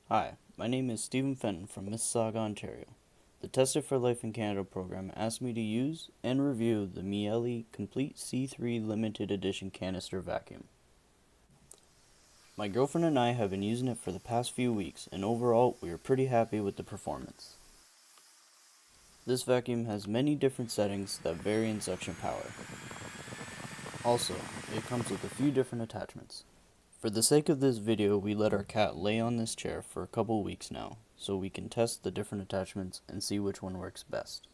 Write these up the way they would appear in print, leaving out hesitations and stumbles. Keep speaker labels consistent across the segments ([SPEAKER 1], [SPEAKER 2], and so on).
[SPEAKER 1] Hi, my name is Stephen Fenton from Mississauga, Ontario. The Tested for Life in Canada program asked me to use and review the Miele Complete C3 Limited Edition Canister Vacuum. My girlfriend and I have been using it for the past few weeks, and overall we are pretty happy with the performance. This vacuum has many different settings that vary in suction power. Also, it comes with a few different attachments. For the sake of this video, we let our cat lay on this chair for a couple weeks now, so we can test the different attachments and see which one works best.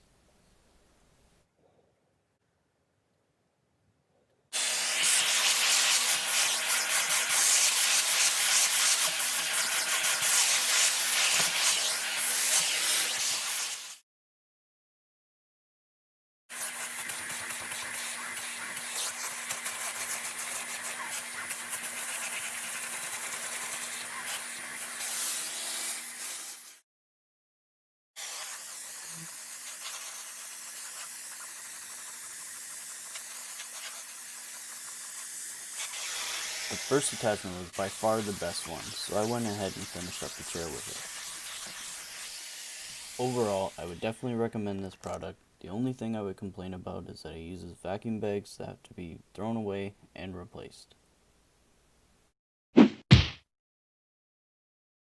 [SPEAKER 1] The first attachment was by far the best one, so I went ahead and finished up the chair with it. Overall, I would definitely recommend this product. The only thing I would complain about is that it uses vacuum bags that have to be thrown away and replaced.